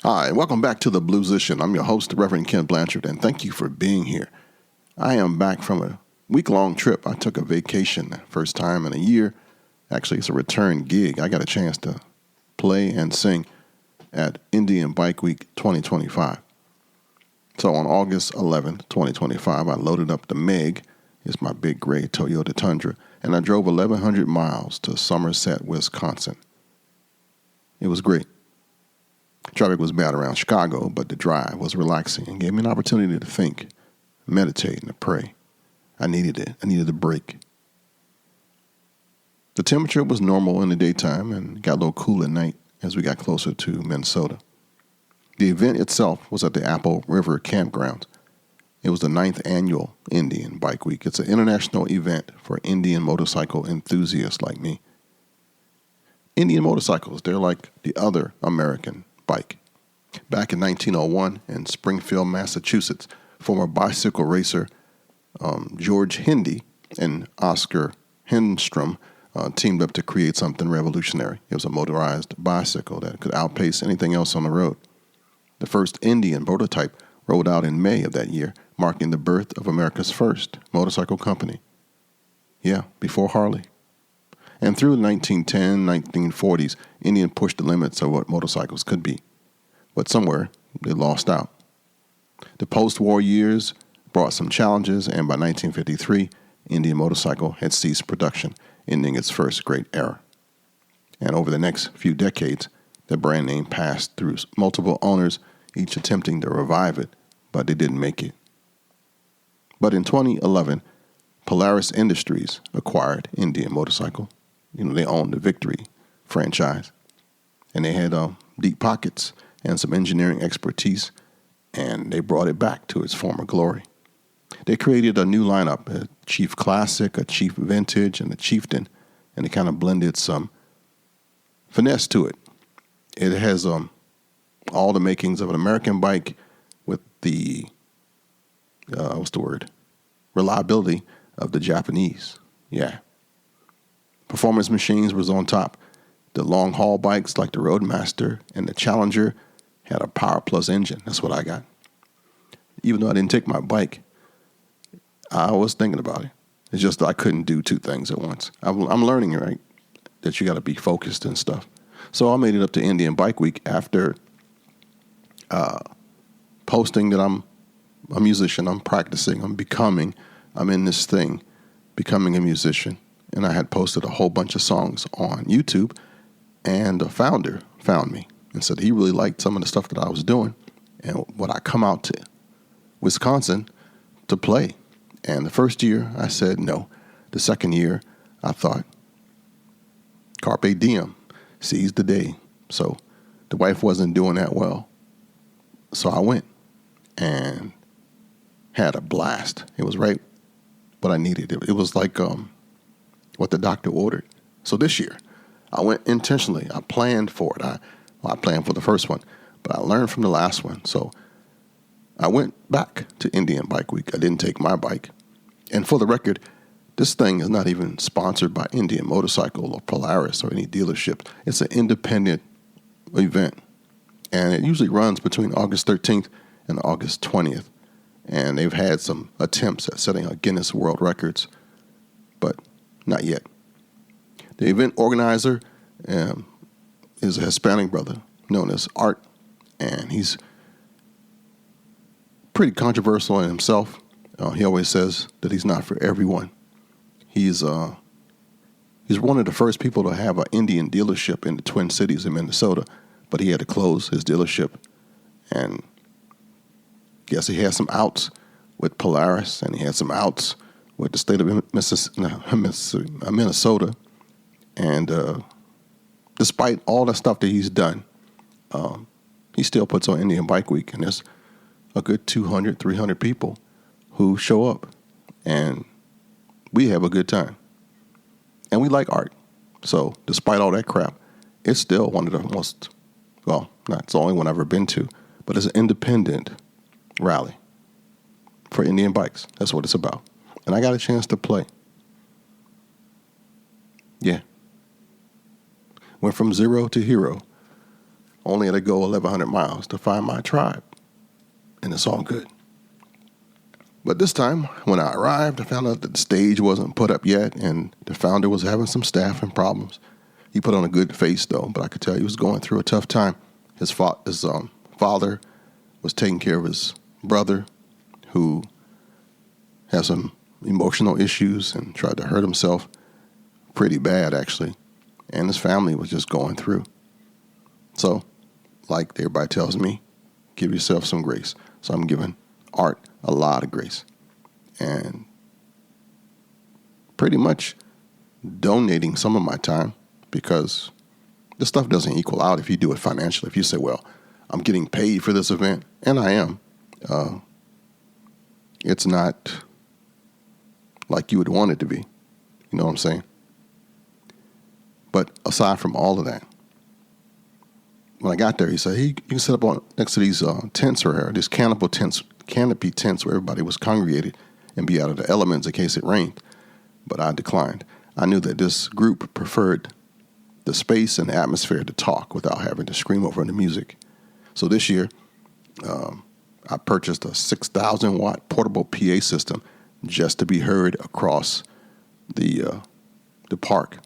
Hi, welcome back to the Bluesician. I'm your host, Reverend Ken Blanchard, and thank you for being here. I am back from a week-long trip. I took a vacation, first time in a year. Actually, it's a return gig. I got a chance to play and sing at Indian Bike Week 2025. So on August 11th, 2025, I loaded up the Meg, it's my big gray Toyota Tundra, and I drove 1,100 miles to Somerset, Wisconsin. It was great. Traffic was bad around Chicago, but the drive was relaxing and gave me an opportunity to think, meditate, and to pray. I needed it. I needed a break. The temperature was normal in the daytime and got a little cool at night as we got closer to Minnesota. The event itself was at the Apple River Campground. It was the 9th annual Indian Bike Week. It's an international event for Indian motorcycle enthusiasts like me. Indian motorcycles, they're like the other American bike. Back in 1901 in Springfield, Massachusetts, former bicycle racer George Hindy and Oscar Henstrom teamed up to create something revolutionary. It was a motorized bicycle that could outpace anything else on the road. The first Indian prototype rolled out in May of that year, marking the birth of America's first motorcycle company. Yeah, before Harley. And through the 1910s, 1940s, Indian pushed the limits of what motorcycles could be. But somewhere, they lost out. The post-war years brought some challenges, and by 1953, Indian motorcycle had ceased production, ending its first great era. And over the next few decades, the brand name passed through multiple owners, each attempting to revive it, but they didn't make it. But in 2011, Polaris Industries acquired Indian Motorcycle. They owned the Victory franchise. And they had deep pockets and some engineering expertise, and they brought it back to its former glory. They created a new lineup, a Chief Classic, a Chief Vintage, and a Chieftain, and they kind of blended some finesse to it. It has all the makings of an American bike with the, reliability of the Japanese. Yeah. Performance machines was on top. The long haul bikes like the Roadmaster and the Challenger had a Power Plus engine. That's what I got. Even though I didn't take my bike, I was thinking about it. It's just that I couldn't do two things at once. I'm learning, right, that you got to be focused and stuff. So I made it up to Indian Bike Week after posting that I'm a musician, I'm practicing, I'm in this thing, becoming a musician. And I had posted a whole bunch of songs on YouTube, and the founder found me and said he really liked some of the stuff that I was doing and would I come out to Wisconsin to play. And the first year I said no. The second year I thought, carpe diem, seize the day. So the wife wasn't doing that well. So I went and had a blast. It was right what I needed. It was like what the doctor ordered. So this year, I went intentionally. I planned for it. I planned for the first one, but I learned from the last one. So I went back to Indian Bike Week. I didn't take my bike. And for the record, this thing is not even sponsored by Indian Motorcycle or Polaris or any dealership. It's an independent event. And it usually runs between August 13th and August 20th. And they've had some attempts at setting a Guinness World Records, but not yet. The event organizer is a Hispanic brother known as Art, and he's pretty controversial in himself. He always says that he's not for everyone. He's one of the first people to have an Indian dealership in the Twin Cities in Minnesota, but he had to close his dealership. And yes, he had some outs with Polaris, and he had some outs with the state of Minnesota. And despite all the stuff that he's done, he still puts on Indian Bike Week, and there's a good 200, 300 people who show up, and we have a good time. And we like art. So despite all that crap, it's still one of the most, well, not it's the only one I've ever been to, but it's an independent rally for Indian bikes. That's what it's about. And I got a chance to play. Yeah. Went from zero to hero Only had to go 1,100 miles to find my tribe. And it's all good. But this time, when I arrived, I found out that the stage wasn't put up yet, and the founder was having some staffing problems. He put on a good face, though, but I could tell he was going through a tough time. His father was taking care of his brother, who has some emotional issues and tried to hurt himself pretty bad, actually. And his family was just going through. So, like everybody tells me, give yourself some grace. So I'm giving Art a lot of grace. And pretty much donating some of my time, because this stuff doesn't equal out if you do it financially. If you say, well, I'm getting paid for this event, and I am, it's not like you would want it to be. You know what I'm saying? But aside from all of that, when I got there, he said, hey, you can sit up on next to these tents right here, these canopy tents where everybody was congregated, and be out of the elements in case it rained. But I declined. I knew that this group preferred the space and the atmosphere to talk without having to scream over the music. So this year, I purchased a 6,000 watt portable PA system just to be heard across the park.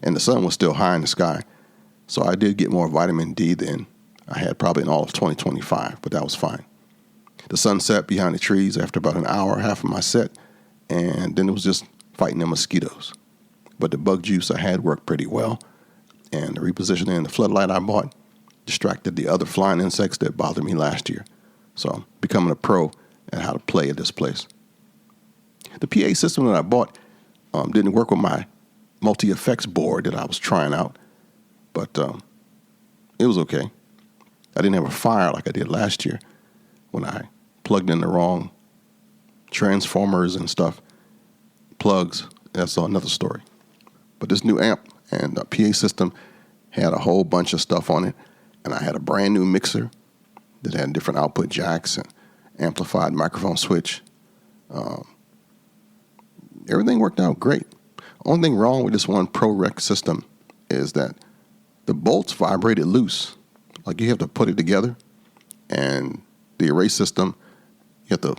And the sun was still high in the sky. So I did get more vitamin D than I had probably in all of 2025, but that was fine. The sun set behind the trees after about an hour, half of my set, and then it was just fighting the mosquitoes. But the bug juice I had worked pretty well, and the repositioning and the floodlight I bought distracted the other flying insects that bothered me last year. So I'm becoming a pro at how to play at this place. The PA system that I bought didn't work with my multi-effects board that I was trying out, but it was okay. I didn't have a fire like I did last year when I plugged in the wrong transformers and stuff. Plugs, that's another story. But this new amp and PA system had a whole bunch of stuff on it, and I had a brand new mixer that had different output jacks and amplified microphone switch. Everything worked out great. Only thing wrong with this one pro-reck system is that the bolts vibrated loose. Like you have to put it together, and the array system, you have to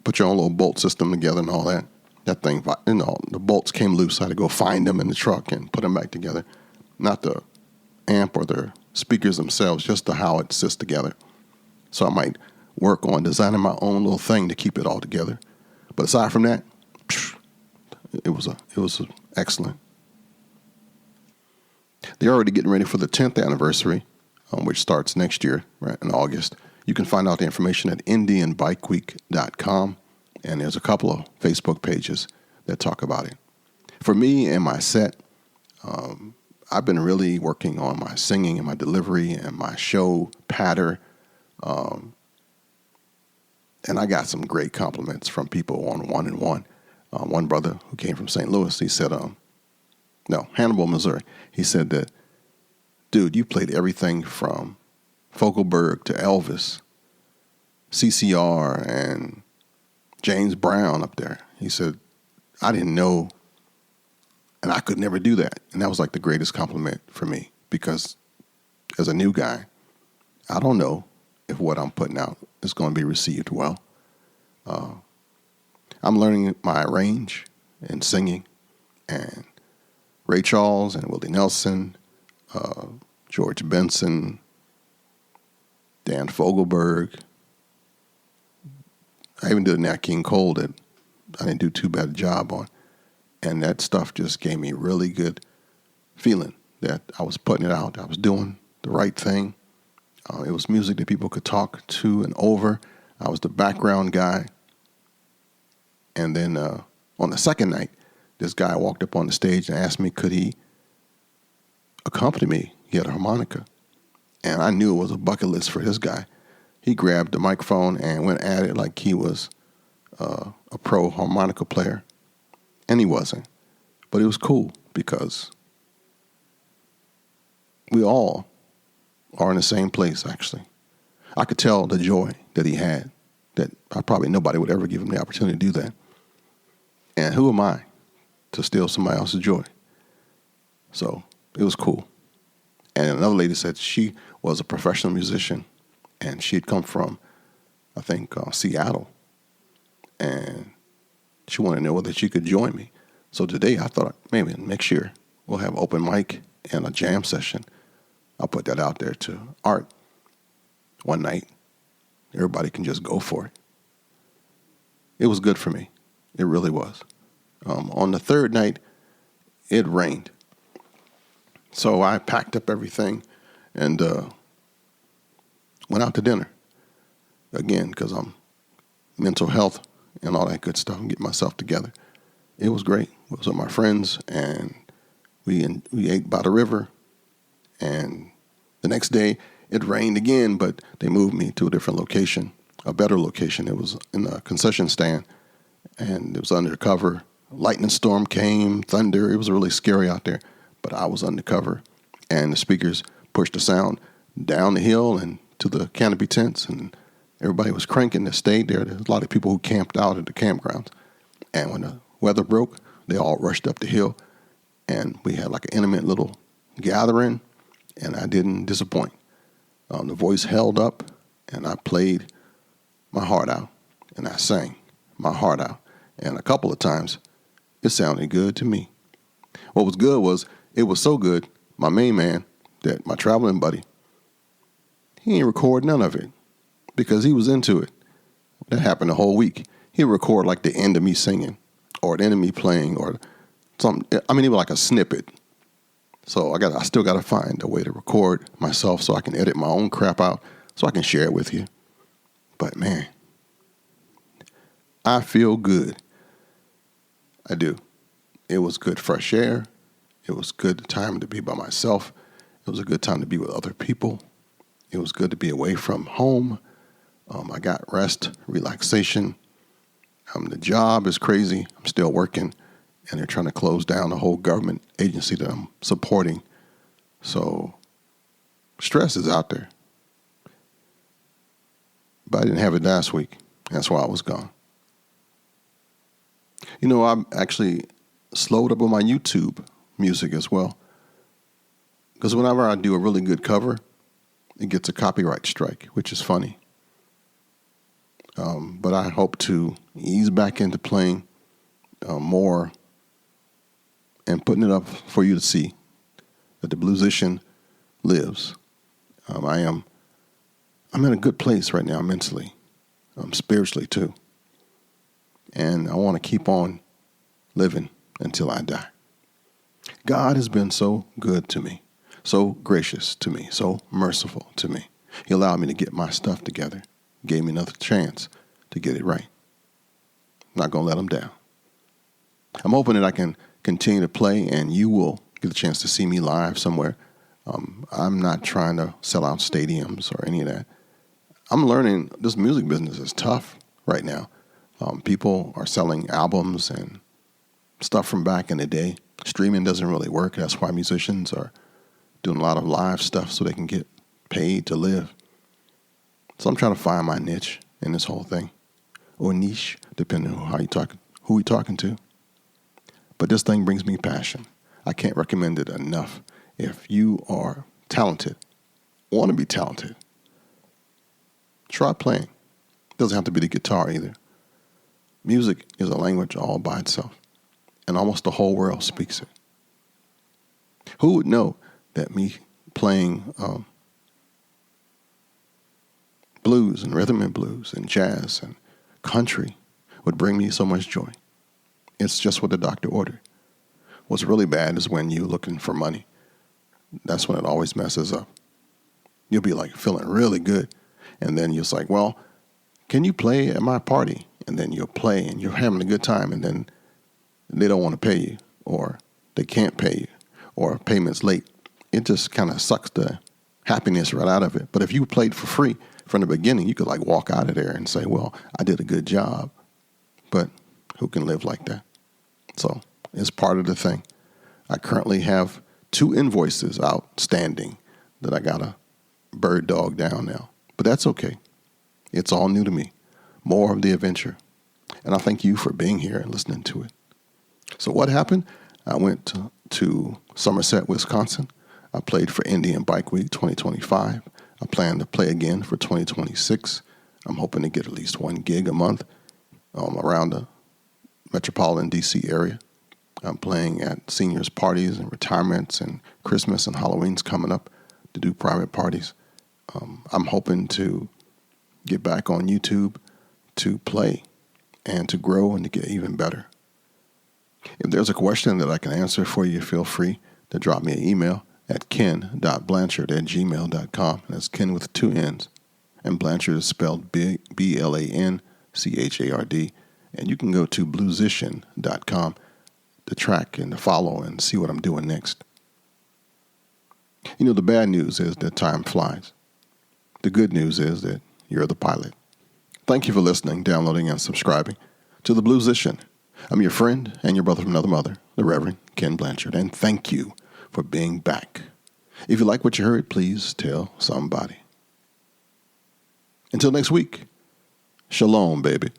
put your own little bolt system together and all that. That thing, the bolts came loose. I had to go find them in the truck and put them back together. Not the amp or the speakers themselves, just the how it sits together. So I might work on designing my own little thing to keep it all together. But aside from that, it was excellent. They're already getting ready for the 10th anniversary, which starts next year, right, in August. You can find out the information at IndianBikeWeek.com, and there's a couple of Facebook pages that talk about it. For me and my set, I've been really working on my singing and my delivery and my show patter, and I got some great compliments from people on one-on-one. One brother who came from St. Louis, he said, Hannibal, Missouri. He said that, dude, you played everything from Fogelberg to Elvis, CCR, and James Brown up there. He said, I didn't know, and I could never do that. And that was like the greatest compliment for me, because as a new guy, I don't know if what I'm putting out is going to be received well. I'm learning my range and singing, and Ray Charles and Willie Nelson, George Benson, Dan Fogelberg. I even did a Nat King Cole that I didn't do too bad a job on. And that stuff just gave me really good feeling that I was putting it out. I was doing the right thing. It was music that people could talk to and over. I was the background guy. And then on the second night, this guy walked up on the stage and asked me, could he accompany me? He had a harmonica. And I knew it was a bucket list for this guy. He grabbed the microphone and went at it like he was a pro harmonica player. And he wasn't. But it was cool because we all are in the same place, actually. I could tell the joy that he had, that probably nobody would ever give him the opportunity to do that. And who am I to steal somebody else's joy? So it was cool. And another lady said she was a professional musician, and she had come from, I think, Seattle, and she wanted to know whether she could join me. So today I thought maybe next year we'll have open mic and a jam session. I'll put that out there to Art one night. Everybody can just go for it. It was good for me. It really was. On the third night, it rained. So I packed up everything and went out to dinner. Again, because I'm mental health and all that good stuff and get myself together. It was great. It was with my friends, and we ate by the river. And the next day, it rained again, but they moved me to a different location, a better location. It was in a concession stand, and it was undercover. Lightning storm came, thunder. It was really scary out there, but I was undercover, and the speakers pushed the sound down the hill and to the canopy tents, and everybody was cranking. They stayed there. There's a lot of people who camped out at the campgrounds, and when the weather broke, they all rushed up the hill, and we had like an intimate little gathering, and I didn't disappoint. The voice held up, and I played my heart out, and I sang my heart out. And a couple of times, it sounded good to me. What was good was, it was so good, my main man, my traveling buddy, he ain't record none of it because he was into it. That happened the whole week. He'd record like the end of me singing or the end of me playing or something. I mean, it was like a snippet. So I still got to find a way to record myself so I can edit my own crap out so I can share it with you. But man, I feel good. I do. It was good fresh air. It was good time to be by myself. It was a good time to be with other people. It was good to be away from home. I got rest, relaxation. The job is crazy. I'm still working. And they're trying to close down the whole government agency that I'm supporting. So stress is out there. But I didn't have it last week. That's why I was gone. You know, I actually slowed up on my YouTube music as well. Because whenever I do a really good cover, it gets a copyright strike, which is funny. But I hope to ease back into playing more and putting it up for you to see that the bluesician lives. I'm in a good place right now mentally, spiritually too. And I want to keep on living until I die. God has been so good to me, so gracious to me, so merciful to me. He allowed me to get my stuff together, gave me another chance to get it right. I'm not going to let him down. I'm hoping that I can continue to play and you will get a chance to see me live somewhere. I'm not trying to sell out stadiums or any of that. I'm learning this music business is tough right now. People are selling albums and stuff from back in the day. Streaming doesn't really work. That's why musicians are doing a lot of live stuff so they can get paid to live. So I'm trying to find my niche in this whole thing, or niche, depending on who you're talking to. But this thing brings me passion. I can't recommend it enough. If you are talented, want to be talented, try playing. Doesn't have to be the guitar either. Music is a language all by itself, and almost the whole world speaks it. Who would know that me playing blues and rhythm and blues and jazz and country would bring me so much joy? It's just what the doctor ordered. What's really bad is when you're looking for money. That's when it always messes up. You'll be like feeling really good, and then you're just like, well, can you play at my party? And then you'll play and you're having a good time, and then they don't want to pay you, or they can't pay you, or payment's late. It just kind of sucks the happiness right out of it. But if you played for free from the beginning, you could like walk out of there and say, well, I did a good job. But who can live like that? So it's part of the thing. I currently have 2 invoices outstanding that I got to bird dog down now. But that's okay. It's all new to me. More of the adventure. And I thank you for being here and listening to it. So what happened? I went to Somerset, Wisconsin. I played for Indian Bike Week 2025. I plan to play again for 2026. I'm hoping to get at least one gig a month around the metropolitan D.C. area. I'm playing at seniors' parties and retirements and Christmas and Halloween's coming up to do private parties. I'm hoping to get back on YouTube to play and to grow and to get even better. If there's a question that I can answer for you, feel free to drop me an email at ken.blanchard@gmail.com. That's Ken with 2 N's. And Blanchard is spelled BLANCHARD. And you can go to bluesician.com to track and to follow and see what I'm doing next. The bad news is that time flies. The good news is that you're the pilot. Thank you for listening, downloading, and subscribing to The Bluesician. I'm your friend and your brother from another mother, the Reverend Ken Blanchard, and thank you for being back. If you like what you heard, please tell somebody. Until next week, shalom, baby.